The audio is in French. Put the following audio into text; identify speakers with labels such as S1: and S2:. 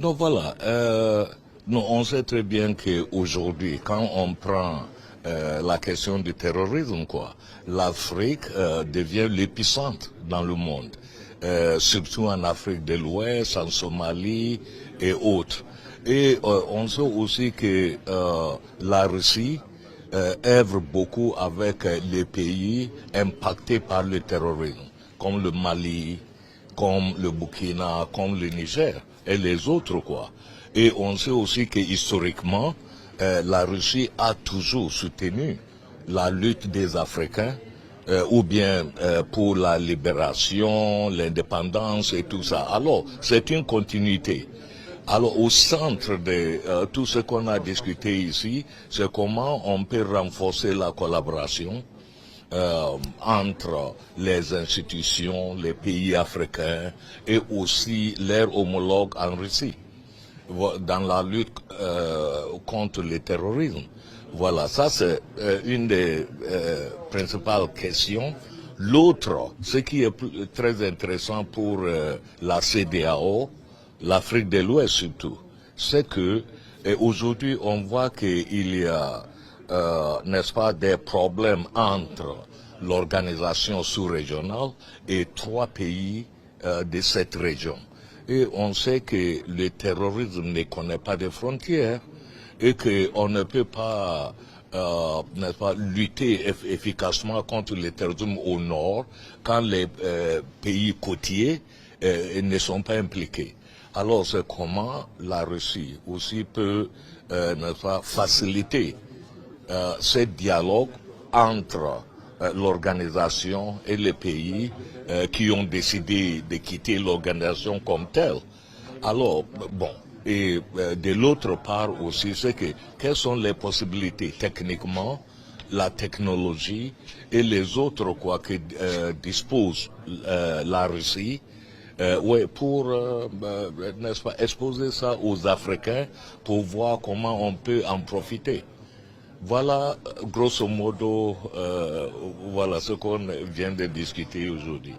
S1: Donc voilà, on sait très bien qu'aujourd'hui, quand on prend la question du terrorisme, l'Afrique devient l'épicentre dans le monde, surtout en Afrique de l'Ouest, en Somalie et autres. Et on sait aussi que la Russie œuvre beaucoup avec les pays impactés par le terrorisme, comme le Mali, comme le Burkina, comme le Niger et les autres Et on sait aussi que historiquement, la Russie a toujours soutenu la lutte des Africains, ou bien pour la libération, l'indépendance et tout ça. Alors, c'est une continuité. Alors, au centre de tout ce qu'on a discuté ici, c'est comment on peut renforcer la collaboration entre les institutions, les pays africains et aussi leurs homologues en Russie dans la lutte contre le terrorisme. Voilà, ça c'est une des principales questions. L'autre, ce qui est très intéressant pour la CEDEAO, l'Afrique de l'Ouest surtout, c'est que aujourd'hui on voit qu'il y a, n'est-ce pas, des problèmes entre l'organisation sous-régionale et 3 pays de cette région. Et on sait que le terrorisme ne connaît pas de frontières et qu'on ne peut pas, n'est-ce pas, lutter efficacement contre le terrorisme au nord quand les pays côtiers ne sont pas impliqués. Alors c'est comment la Russie aussi peut, n'est-ce pas, faciliter ce dialogue entre l'organisation et les pays qui ont décidé de quitter l'organisation comme telle. Alors, bon, et de l'autre part aussi, c'est que quelles sont les possibilités techniquement, la technologie et les autres que dispose la Russie pour, n'est-ce pas, exposer ça aux Africains pour voir comment on peut en profiter. Voilà, grosso modo, voilà ce qu'on vient de discuter aujourd'hui.